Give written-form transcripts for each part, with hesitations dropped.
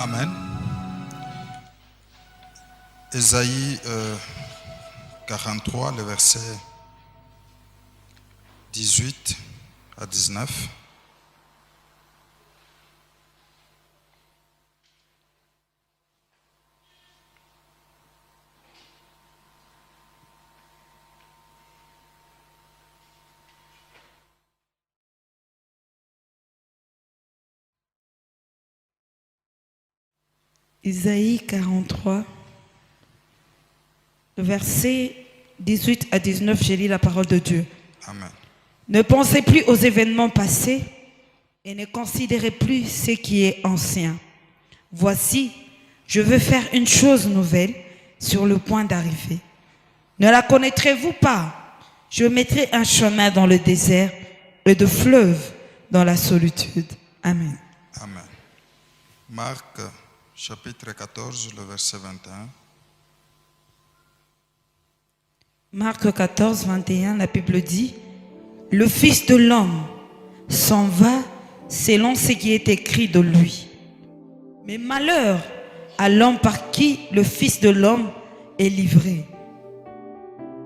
Amen. Ésaïe 43, le verset 18 à 19. Isaïe 43, le verset 18 à 19, j'ai lu la parole de Dieu. Amen. Ne pensez plus aux événements passés et ne considérez plus ce qui est ancien. Voici, je veux faire une chose nouvelle sur le point d'arriver. Ne la connaîtrez-vous pas? Je mettrai un chemin dans le désert et de fleuves dans la solitude. Amen. Amen. Marc chapitre 14, le verset 21. Marc 14, 21, la Bible dit: le Fils de l'homme s'en va selon ce qui est écrit de lui. Mais malheur à l'homme par qui le Fils de l'homme est livré.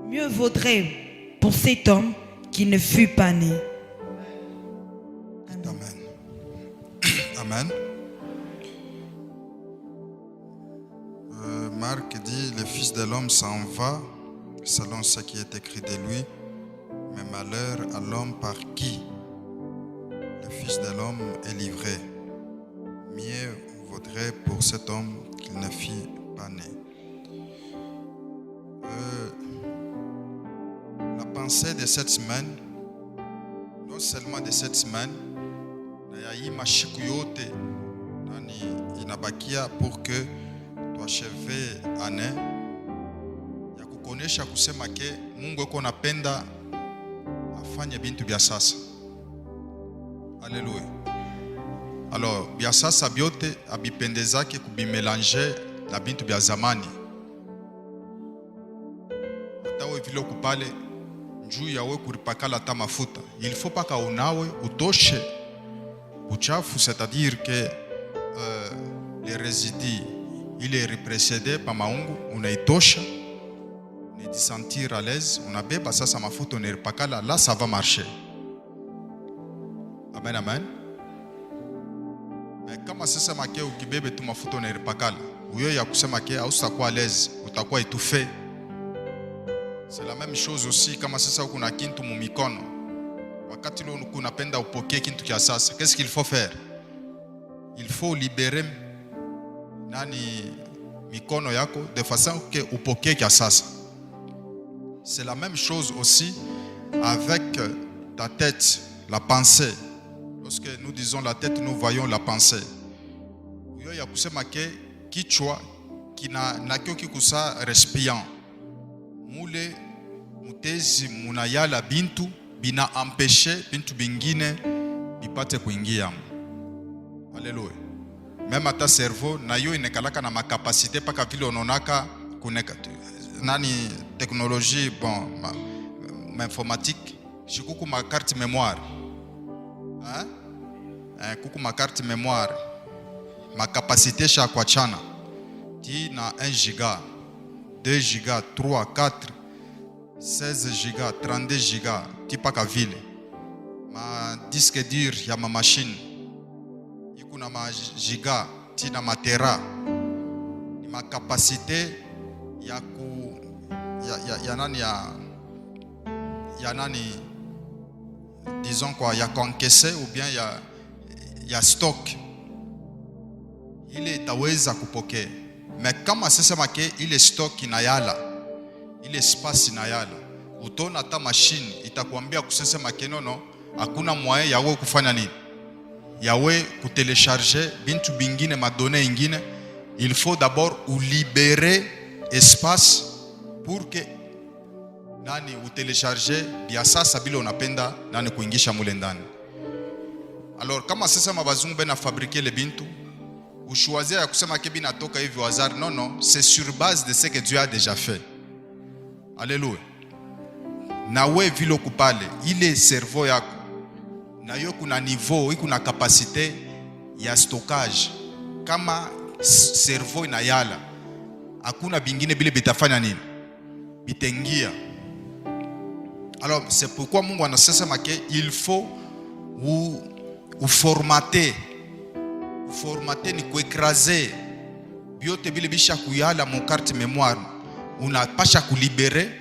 Mieux vaudrait pour cet homme qui ne fût pas né. Amen. Amen. Marc dit, le Fils de l'homme s'en va selon ce qui est écrit de lui, mais malheur à l'homme par qui le Fils de l'homme est livré. Mieux vaudrait pour cet homme qu'il ne fût pas né. La pensée de cette semaine, non seulement de cette semaine, mais mashiku yote nani inabakia pour que tuacheve année ya kukonesha kusema ke Mungu yuko napenda afanye bintu bya sasa. Alléluia. Alors bya sasa byote abipendezake kubimelange na bintu bya zamani. Atawe vile kupale njuu yawe kuripakala ta mafuta. Il faut pas ka unawe utoshe uchafu, c'est-à-dire que les résidus il est reprécédé par maungu, unaitosha, on se sentir à l'aise, on a beba sasa mafuta uniripakala, là ça va marcher. Amen, amen. Mais kama sasa make ukibebe tu mafuta uniripakala, uyo ya kusema ke hausakuwa à l'aise, utakuwa étouffé. C'est la même chose aussi kama sasa kuna kintu mu mikono. Wakati leo unapenda upokee kintu kia sasa, qu'est-ce qu'il faut faire? Il faut libérer nani mikono yako de façon que upokee kia sasa. C'est la même chose aussi avec ta tête, la pensée. Lorsque nous disons la tête, nous voyons la pensée. Uyo ya kusema ke kichwa kina nakyo kikusa respirant. Mule mutezi munayala bintu bina empêcher bintu bingine bipate kuingia. Alléluia. Même à ta cerveau na yo inekalaka na makapasité paka vile ononaka kuneka nani technologie bon ma informatique shikuku ma carte mémoire kuku ma carte mémoire ma capacité cha kwa chana ti na 1 giga 2 giga 3 4 16 giga 32 giga ti paka vile ma disque dur ya ma machine kuna ma giga tina matera ni ma capacité ya ku ya nani disons quoi ya encaisser ou bien ya stock ile itaweza kupokea. Mais kama sasa make ile stock inayala ile espace inayala utona ta machine itakwambia kusema make nono hakuna moyen yawe kufanya nini yawe kutelecharger bintu bingine madonnées ingine. Il faut d'abord ou libérer espace pour que nani utelecharger bia sasa bila unapenda nani kuingisha mule ndani. Alors kama sasa mabazungu bena fabriquer le bintu uchoisir ya kusema ke bina toka hivi hasard, non non, c'est sur base de ce que Dieu a déjà fait. Alléluia. Nawe vile kupale ile cerveau yako na yo kuna niveau, kuna capacité ya stockage. Kama cerveau inayala, hakuna bingine bile bitafanya nini, bitengia. Alors c'est pourquoi Mungu anasema que il faut ou formater ni kuekraser biote bile bisha kuyala mon carte mémoire, unapasha kulibere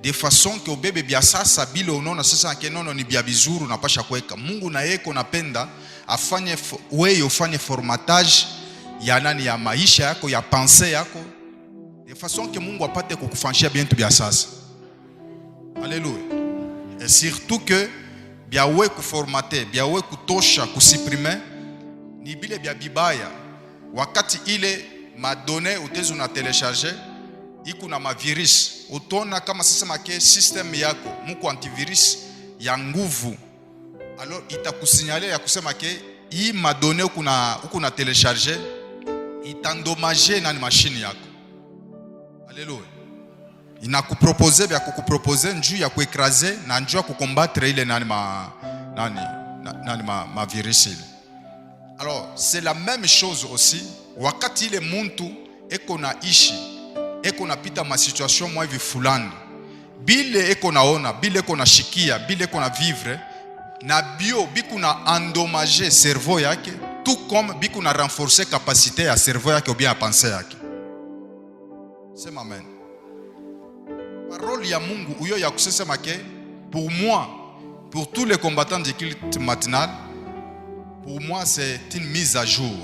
de façon que ubebe bia sasa bile unaona sasa ke nono ni bia bizuru unapasha kuweka. Mungu na yeko napenda afanye wewe ufanye formatage ya nani, ya maisha yako, ya pensée yako, de façon que Mungu apate kukufanyia bientôt bia sasa. Alléluia. Et surtout que bia wewe kuformater, bia wewe kutosha kusupprimer ni bile bia bibaya. Wakati ile madonnées utezo na télécharger iko na mavirus, utona kama sasa make system yako muko antivirus ya nguvu, alors itakusinyaler ya kusema ke hii madonnées uko na télécharger itandomager na machine yako. Alléluia. Inakuproposer bya kukuproposer njuu ya kuekraser na njuu ya kukombattre ile ma virus ile. Alors c'est la même chose aussi wakati ile muntu eko na ishi, eko na pita ma situation mwa hivi fulani, bile eko naona, bile eko na shikia, bile eko na vivre na bio biku na endommager cerveau yake, tout comme biku na renforcer capacité ya cerveau yake ou bien ya pensée yake. Sema amen. Parole ya Mungu uyo ya kusema ke pour moi, pour tous les combattants du culte matinal, pour moi c'est une mise à jour.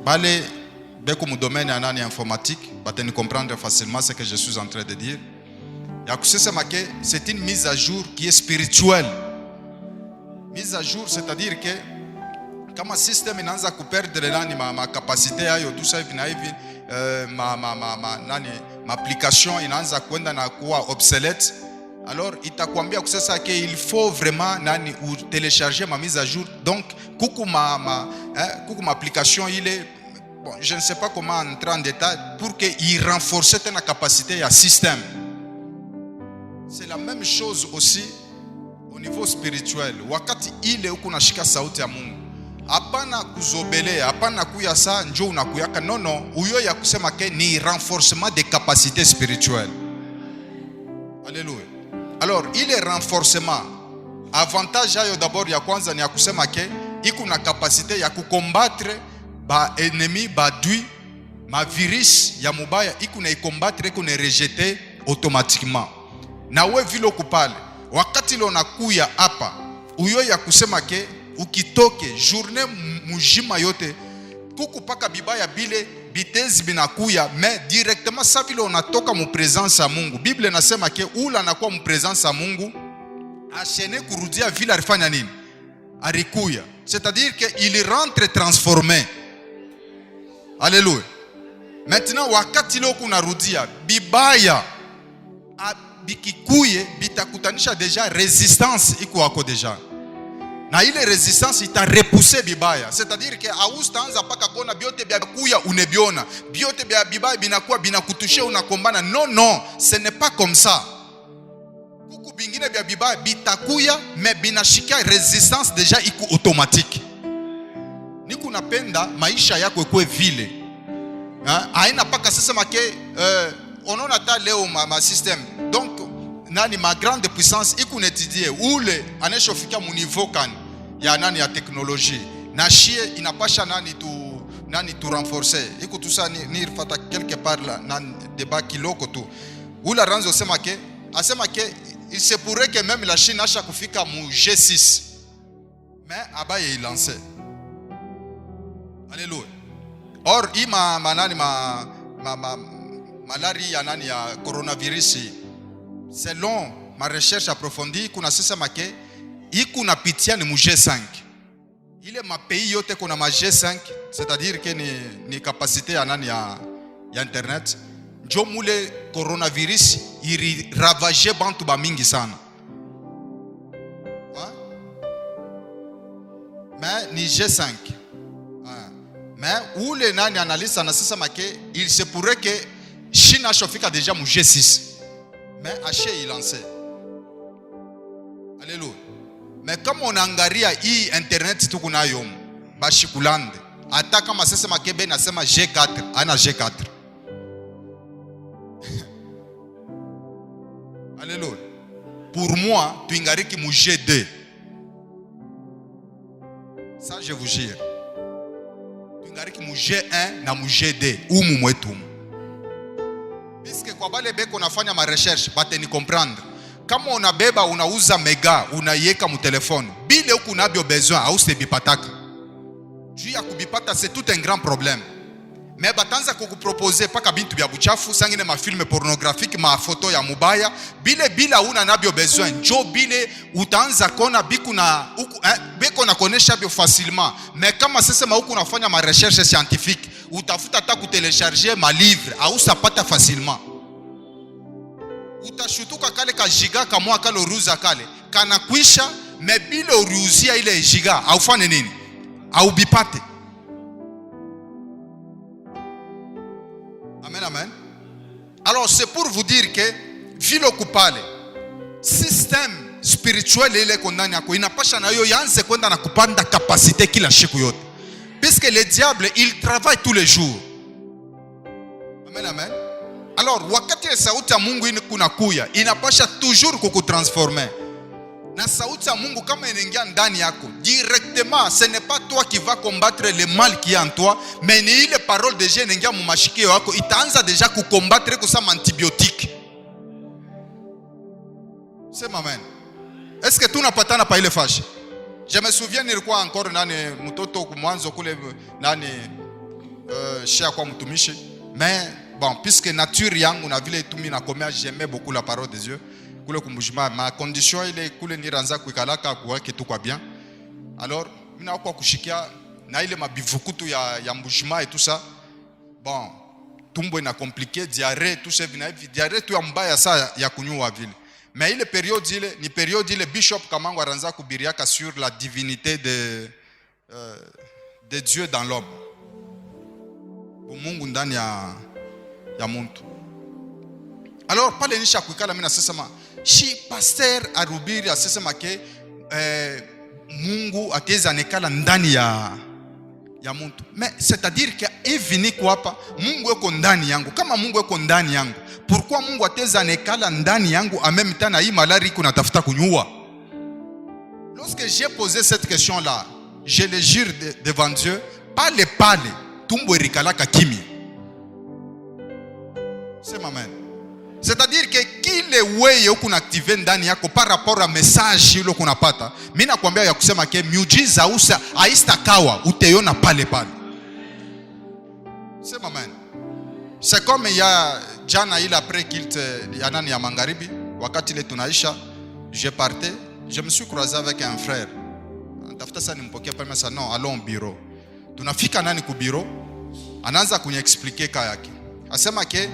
Bale beko mu domaine anani informatique, bateni comprendre facilement ce que je suis en train de dire. Ya kusema ke c'est une mise à jour qui est spirituelle. Mise à jour, c'est-à-dire que kama system inaanza kuperdre nani ma capacité yayo tout ça hivi na hivi, ma application inaanza kwenda na kuwa obsolète, alors itakwambia kusasa que il faut vraiment nani ou télécharger ma mise à jour. Donc kuku ma application ile, bon, je ne sais pas comment entrer en détail pour que il renforce la capacité ya système. C'est la même chose aussi au niveau spirituel. Wakati ile uko nashika sauti ya Mungu, hapana kuzobele, hapana kuya saa njoo unakuyaka, nono, uyo ya kusema ke ni renforcement des capacités spirituelles. Alléluia. Alors ile renforcement, avantage yayo d'abord ya kwanza ni ya kusema ke iko na capacité ya kukombattre ba ennemi, ba dui, ma virus ya mubaya, iko na ikombattre, iko na rejeter automatiquement. Na we vile kupale wakati lo nakuya hapa, uyo ya kusema ke ukitoke journée mujima yote kuku paka bibaya bile bitezi binakuya, mais directement sa vile unatoka mu presence ya Mungu. Bible inasema ke ula anakuwa mu presence ya Mungu achene kurudia vile alifanya nini, arikuya, c'est-à-dire que il rentre transformé. Alléluia. Maintenant wakati lo kunarudia bibaya bikikuye bitakutanisha deja resistance iko wako deja, na ile resistance ita repousser bibaya, c'est-à-dire que austaanza paka kona biote bya kuya unebiona biote bya bibaya binakuwa binakutushia unakombana. Non, ce n'est pas comme ça. Kuku bingine bya bibaya bitakuya mais binashika resistance deja iko automatique. Niku napenda maisha yako ekwe vile, haina paka sasa make onona ta leo ma système. Donc nani ma grande puissance iko netidie ule aneshofika mu niveau kan ya nani ya technologie na shie inapasha nani tu renforcer iko tout ça ni rifata quelque part là nan débat kiloko tu ula ranzo asema ke il se pourrait que même la Chine acha kufika mu G6 mais abaye il lancé. Alléluia. Or ima manani malari ya nani ya coronavirus, selon ma recherche approfondie, kuna sasa make ikuna pitia ni mu G5. Ile ma pays yote kuna ma G5, c'est-à-dire que ni capacité ya nani ya internet. Njo mule coronavirus iri ravage bantu ba mingi sana. Mais ni G5. Mais ule nani analyse na sasa make il se pourrait que Chine a chofika déjà mu G6. Mais Haché il lancé. Alléluia. Mais comme on angaria hii internet tukunayo bashikulande, Hata kama sasa makebe nasema G4, ana G4. Alléluia. Pour moi, tu ingariki mu G2. Ça je vous jure. Tu ingariki mu G1 na mu G2 umu mwetu. Puisque kwa bale beko nafanya ma recherche, bate ni comprendre. Kama unabeba unauza mega, unaiweka mu telefone, bile huku nabio besoin au se bipataka. Juu ya kubipata c'est tout un grand problème. Mais batanza kukuproposer paka bintu bya buchafu, sangine ma film pornographique, ma photo ya mubaya, bile una nabio besoin. Njo bile utaanza kona biku na beko na konesha bio facilement. Mais kama sasa huku unafanya ma recherche scientifique, utafuta ta kutelecharger ma livre au sapata facilement. Utashutuka kale ka giga kamwa kale ruza kale kana kwisha, mais bile uruuzia ile giga au fane nini? Au bipate. Amen, amen. Alors c'est pour vous dire que vile kupale système spirituel ile kondani yako inapasha na yo yanze kwenda na kupanda capacité kila siku yote, puisque le diable il travaille tous les jours. Amen, amen. Alors wakati ya sauti ya Mungu inakuya inapasha toujours kukutransformer. Na sauti ya Mungu kama inaingia ndani yako directement, ce n'est pas toi qui va combattre le mal qui est en toi, mais ni ile parole de Dieu inaingia mu mashikio yako, itaanza déjà kukombattre kusama antibiotique. Sema amen. Est-ce que tunapatana pa ile fashi? Je me souviens nilikuwa encore nani mtoto kumwanzo kule nani shia kwa mtumishi, mais bon, puisque nature yangu na vile tumi na komea, j'aimais beaucoup la parole de Dieu. Kule kumbujima ma condition ile kule niranza kuikalaka kuweke tu kwa bien. Alors mina kwa kushikia na ile mabivukutu ya mbujima et tout ça. Bon, tumbo ina compliqué, diarrhée tout ça vina hivi, diarrhée tu ya mbaya saa ya kunyua vile. Mais ile période ile ni période ile Bishop Kamango aranza kubiriaka sur la divinité de Dieu dans l'homme. Mungu ndani ya muntu. Alors pale nisha kuikala mimi nasema shi pasteur arubiri asema ke Mungu ateza nekala ndani ya muntu. Mais c'est-à-dire que evini kwa hapa Mungu yuko ndani yangu. Kama Mungu yuko ndani yangu, pourquoi Mungu ateza nekala ndani yangu en même temps na hii malari kuna tafuta kunyua? Lorsque j'ai posé cette question là, je le jure devant Dieu, pale tumbo rikalaka kimia. C'est amen. C'est-à-dire que kile wewe uko activer ndani yako par rapport à message ile uko unapata, mimi nakwambia ya kusema ke miujiza usa aistakawa utaiona pale. C'est amen. C'est comme il y a jana ile après kilt ya nani ya magharibi, wakati ile tunaisha, je partais, je me suis croisé avec un frère. Tafuta sana nimpokea pale, masa non, allons au bureau. Tunafika nani ku bureau, anaanza kuniexpliquer kaya yake. Asema ke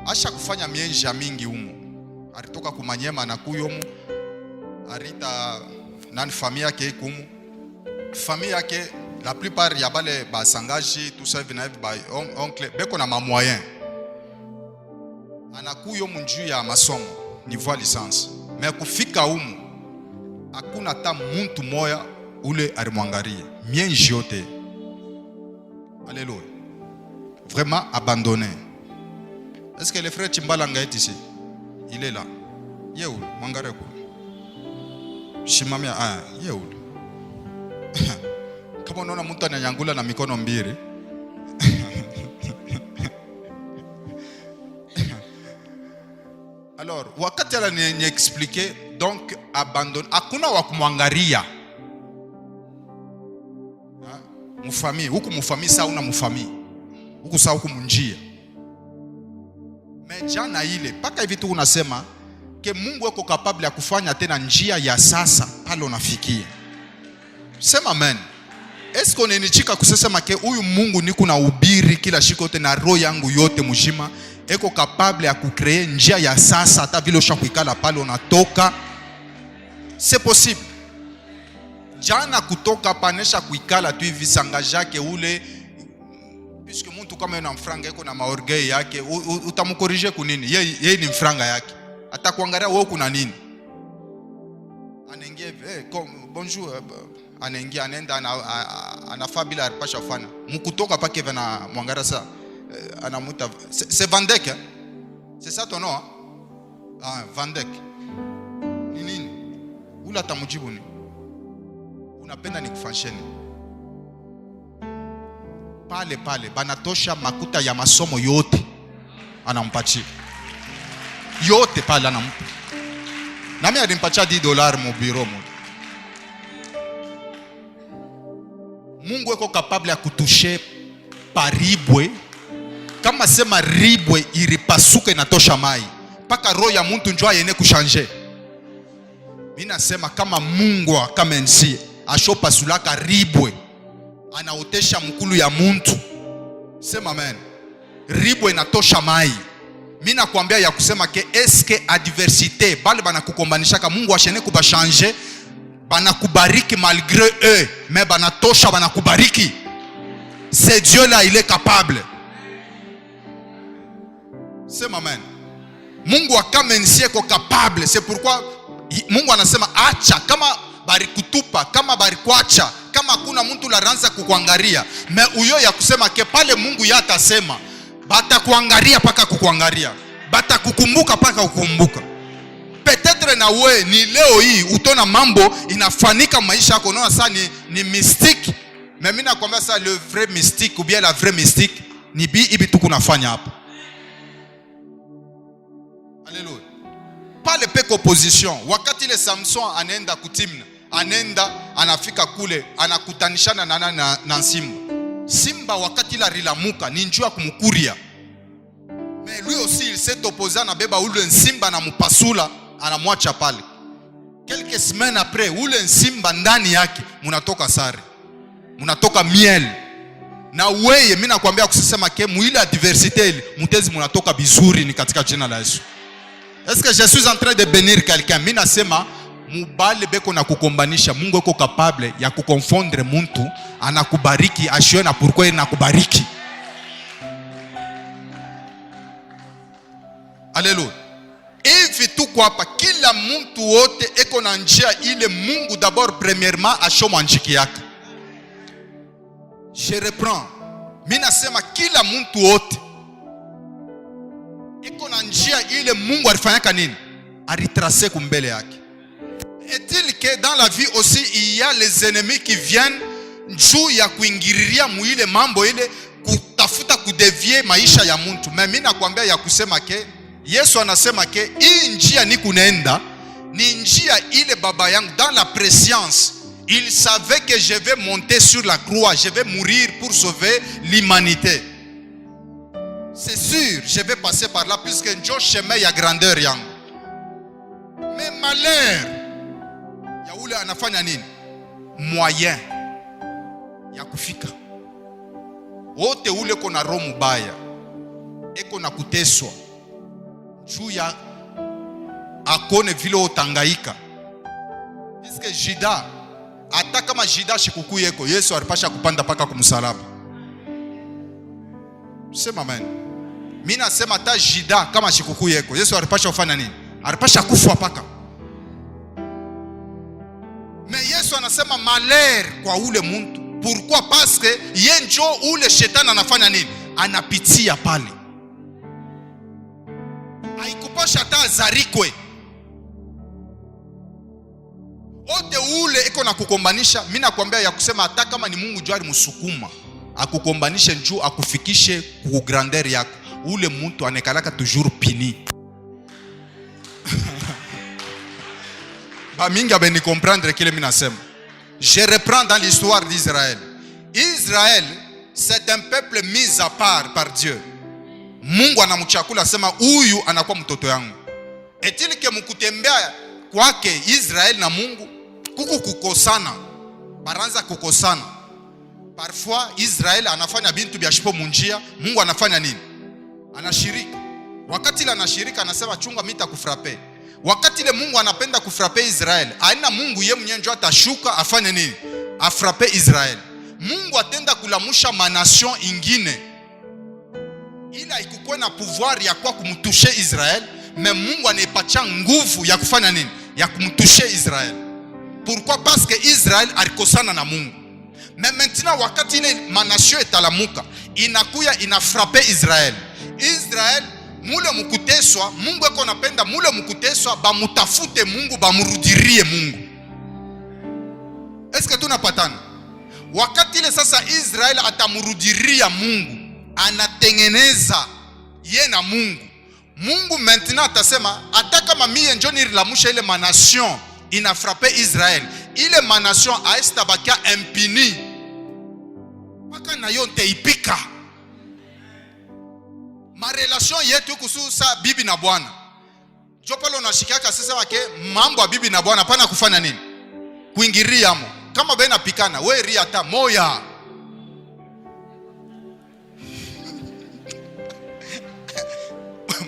asha kufanya mienja mingi humu. Alitoka kumanyema na kuyomu. Arita nani familia yake humu. Familia yake la plupart ya bale basangaji tout ça vina ba oncle beko na ma moyen. Anakuyomu njuu ya masomo niveau licence. Mais kufika humu hakuna hata muntu moya ule alimwangalia. Mienji yote. Alléluia. Vraiment abandonné. Est-ce que le frère Chimbalanga est ici? Il est là. Yeoul, Mangareko. Shimamia, Yeoul. Kama unaona mtu ananyangula na mikono mbili. Alors, wakati ala ni expliquer, donc abandonné. Hakuna wa kumwangalia. Mufami, huku mufami saa una mufami. Huku saa huku munjia. Mais jana ile paka hivi tu unasema ke Mungu yuko capable ya kufanya tena njia ya sasa pale unafikia. Sema amen. Est-ce qu'on enichika kusema ke huyu Mungu niko na ubiri kila siku yote na roho yangu yote mjima eko capable ya kucreate njia ya sasa hata vile ushakuikala pale unatoka? C'est possible. Jana kutoka panesha kuikala tu hivi sangajake ule, puisque mtu kama yana mfranga yako na maorgueil yake, utamkorije kunini? Yeye ni mfranga yake. Atakuangalia wewe kuna nini? Anengeve, bonjour, anaingia anaenda anafaa bila alipasha fana. Mkutoka pake vana mwangara sa anamuta c'est Vandek hein? C'est ça ton nom hein? Ah, Vandek. Ni nini? Ula tamujibu ni. Unapenda nikufansheni. Pale banatosha makuta ya masomo yote anampatia. Yote pale anampa. Na mimi alimpatia $10 mu bureau mu. Mungu eko capable ya kutushe paribwe. Kama sema ribwe iripasuka inatosha mai. Paka roho ya mtu njoo yene kushanje. Mimi nasema kama Mungu akamenzie ashopa sulaka ribwe anaotesha mkulu ya muntu. Sema amen. Ribwe inatosha mai. Mimi nakwambia ya kusema ke eske adversité bale banakukombanisha ka Mungu ashene kubashanje banakubariki malgré eux mais banatosha banakubariki. C'est Dieu là, il est capable. Sema amen. Mungu akamenzie ko capable. C'est pourquoi Mungu anasema acha kama barikutupa kama barikuacha kama kuna mtu la ranza kukuangalia me uyo ya kusema ke pale Mungu yatasema bata kuangalia paka kukuangalia bata kukumbuka paka kukumbuka. Peut-être na we ni leo hii utona mambo inafanika maisha yako unaona sasa ni mystique mais mimi nakwambia sasa le vrai mystique ou bien la vraie mystique ni ibi tu kunafanya hapa. Alléluia. Pale peko opposition wakati ile Samson anaenda kutimna anenda anafika kule anakutanishana na Simba wakati la rilamuka ni njoo kumkuria mais lui aussi il s'est opposé na beba ule Simba na mpasula anamwacha pale. Quelques semaines après ule Simba ndani yake mnatoka sare mnatoka miel na weye mimi nakwambia kusema ke muile adversité ile mtezi mnatoka bizuri ni katika jina la Yesu. Est-ce que je suis en train de bénir quelqu'un? Mimi nasema mubale beko na kukombanisha Mungu eko capable ya kukonfondre muntu anakubariki ashiwe na pourquoi anakubariki. Alléluia. Hivi tu kwa hapa kila mtu wote eko na njia ile Mungu d'abord premièrement ashoma njiki yake. Je reprends. Mimi nasema kila mtu wote eko na njia ile Mungu alifanyaka nini? Aritracer kumbele yake. Est-il que dans la vie aussi il y a les ennemis qui viennent juu ya kuingiriria muile mambo ile kutafuta kudevier maisha ya mtu. Mimi nakwambia ya kusema ke Yesu anasema ke hii njia ni kunaenda ni njia ile baba yangu dans la préscience. Il savait que je vais monter sur la croix, je vais mourir pour sauver l'humanité. C'est sûr, je vais passer par là puisque njo chemin ya grandeur yangu. Mais malheur ya ule anafanya nini? Moyen ya kufika. Wote ule kona roho mbaya eko na kuteswa juu ya akone vile utangaika. Puisque Jida hata kama Jida shikuku yeko Yesu alipasha kupanda paka kumsalaba. Sema amen. Mimi nasema hata Jida kama shikuku yeko Yesu alipasha kufanya nini? Alipasha kufa paka. Mais Yesu anasema malheur kwa ule mtu. Pourquoi? Parce que yenjo ule shetani anafanya nini? Anapitia pale. Haikupasha hata zarikwe. Ote ule eko na kukombanisha. Mimi nakwambia ya kusema hata kama ni Mungu jwari musukuma akukombanishe njoo akufikishe ku grandeur yako. Ule mtu anekalaka toujours pini. Ba mingi abeni comprendre kile mimi nasema. Je reprends dans l'histoire d'Israël. Israël, c'est un peuple mis à part par Dieu. Mungu anamchakula sema huyu anakuwa mtoto yangu. Etili ke mkutembea kwake Israël na Mungu kuku kukosana. Baranza kukosana. Parfois Israël anafanya bintu bya shipo munjia, Mungu anafanya nini? Anashirika. Wakati ile anashirika anasema chunga mita kufrape. Wakati ile Mungu anapenda kufrape Israel, aina Mungu yeye mwenyewe ndio atashuka afanye nini? Afrape Israel. Mungu atenda kulamusha manation ingine. Ila ikukwe na pouvoir ya kwa kumtushe Israel, mais Mungu anaipatia nguvu ya kufanya nini? Ya kumtushe Israel. Pourquoi? Parce que Israël alikosana na Mungu. Mais maintenant wakati ile manasio etalamuka, inakuya inafrape Israël. Israël mule mukuteswa, Mungu eko napenda mule mukuteswa bamutafute Mungu, bamurudirie Mungu. Est-ce que tunapatana? Wakati ile sasa Israel atamurudiria Mungu, anatengeneza ye na Mungu. Mungu maintenant atasema hata kama mie njo nililamusha ile manation inafrape Israel, ile manation aestabakia impuni mpaka na yo nteipika. Ma relation yetu kususa bibi na bwana, jo pale unashikaka sasa wake mambo ya bibi na bwana pana kufanya nini? Kuingiria mo. Kama bena pikana, we ria ta moya.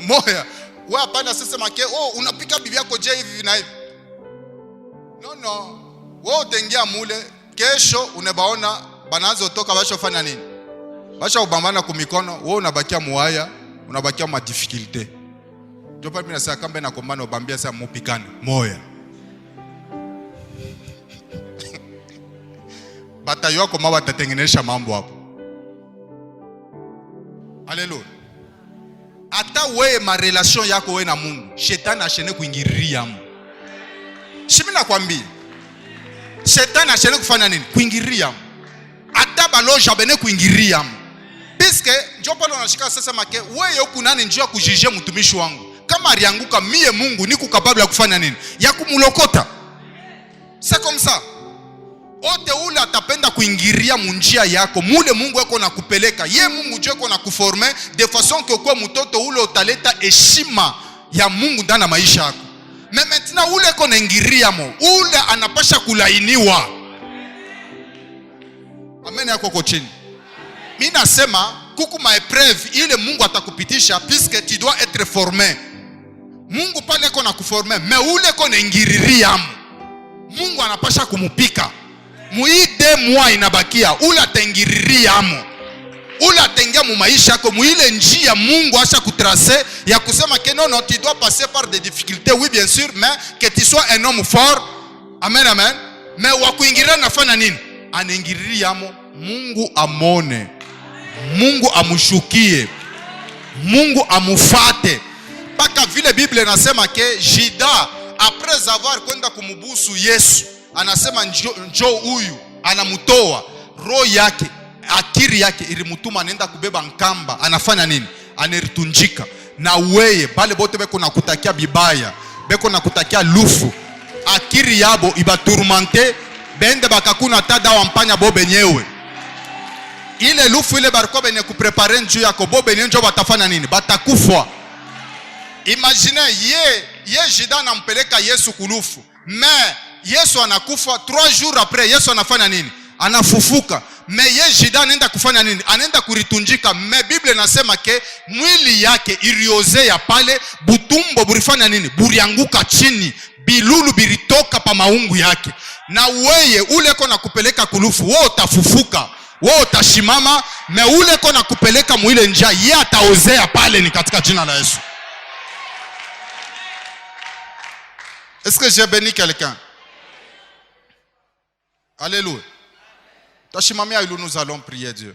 Moya. We hapana sasa make, oh unapika bibi yako je hivi na hivi. No. We utengia mule, kesho unebaona banazo toka basho fanya nini? Basho ubambana kumikono, we unabakia muaya, unabakia ma difficulté. Jopa mimi nasema kama na kombana ubambia sasa mupikane. Moya. Batayo yako mama watatengenesha mambo hapo. Haleluya. Hata wewe ma relation yako wewe na Mungu, shetani ashene kuingiria mu. Shimi nakwambia. Shetani ashene kufanya nini? Kuingiria mu. Hata baloja bene kuingiria mu. Piske njopo unashika sasa make, wewe huku nani njoo kujije mtumishi wangu? Kama alianguka mie Mungu niko capable ya kufanya nini? Ya kumulokota. C'est comme ça. Ote ule atapenda kuingiria munjia yako, mule Mungu yako na kupeleka. Ye Mungu joko na kuforme de façon que kwa mtoto ule utaleta heshima ya Mungu ndani ya maisha yako. Mais maintenant ule yako na ingiria mo, ule anapasha kulainiwa. Amen yako kwa chini. Mimi nasema kuku maepreuve ile Mungu atakupitisha puisque tu dois être formé. Mungu pale yako na kuforme, mais ule yako na ingiriria mo, Mungu anapasha kumupika. Muide mwa inabakia ula tengiriria amo, ula tengia mu maisha yako muile njia Mungu asha kutracer ya kusema que non tu dois passer par des difficultés, oui bien sûr, mais que tu sois un homme fort. Amen amen. Mais wakuingiria nafanya nini? Anaingiriria amo, Mungu amone, Mungu amushukie, Mungu amufate. Paka vile Biblia inasema ke Juda après avoir kwenda kumubusu Yesu, anasema njoo huyu, anamutoa roho yake, akiri yake ilimutuma anaenda kubeba nkamba. Anafanya nini? Aneritunjika. Na weye bale bote beko nakutakia bibaya, beko nakutakia lufu, akiri yabo ibaturmante, bende bakakuna tada wampanya bobe nyewe. Ile lufu ile bariko benye kuprepare njuu yako bobe nyewe njoo batafanya nini? Batakufwa. Imagine ye Juda anampeleka Yesu kulufu, mais Yesu anakufa 3 jours après. Yesu anafanya nini? Anafufuka. Mais ye Juda anaenda kufanya nini? Anaenda kuritunjika. Mais Biblia inasema ke mwili yake iliozea pale, butumbo burifanya nini? Burianguka chini, bilulu biritoka pa maungu yake. Na weye ule kona kupeleka kulufu, wewe utafufuka, wewe utashimama. Mais ule kona kupeleka mwile njia, ye ataozea pale, ni katika jina la Yesu. Est-ce que j'ai béni quelqu'un? Alléluia. Tashimamia ilu, nous allons prier Dieu.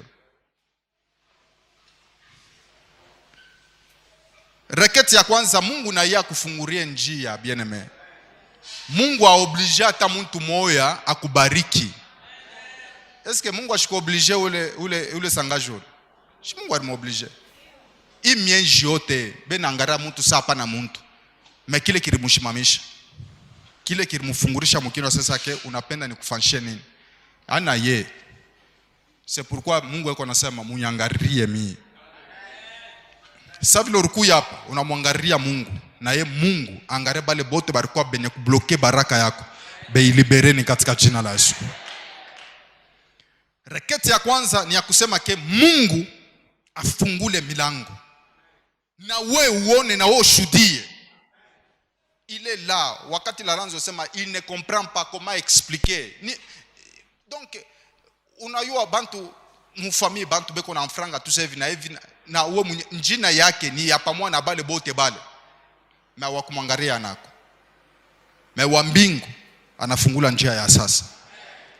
Reketi ya kwanza, Mungu na yeye akufungurie njia, bien-aimé. Mungu aoblige hata mtu moya akubariki. Est-ce que Mungu ashiko oblige ule sangajo? Si Mungu alimoblige. Imienji yote benangara mtu sapa na mtu. Mais kile kilimushimamisha, kile kilimufungurisha mkino sasa ke unapenda nikufanyishie nini? Ana ye. C'est pourquoi Mungu yako anasema munyangarie mimi. Sasa vile urukuya hapa unamwangaria Mungu, na ye Mungu angare bale bote barikuwa benye kubloke baraka yako, beilibereni katika jina la Yesu. Reketi ya kwanza ni ya kusema ke Mungu afungule milango, na we uone na we ushuhudie. Il est là, wakati la ranzo sema il ne comprend pas comment expliquer. Donc unayua bantu mufamii bantu beko na mfranga tu hivi na hivi, na uwe njina yake ni ya pamoja na bale bote bale, na wakumwangaria nako. Na wa mbingu anafungula njia ya sasa.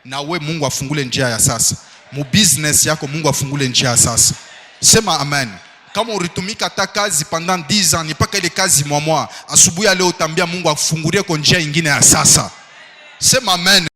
Na we Mungu afungule njia ya sasa. Mu business yako Mungu afungule njia ya sasa. Sema amen. Kama ulitumika hata kazi pendant 10 ans, ni paka ile kazi mwa asubuhi leo utambia Mungu afungulie kwa njia nyingine ya sasa. Sema amen.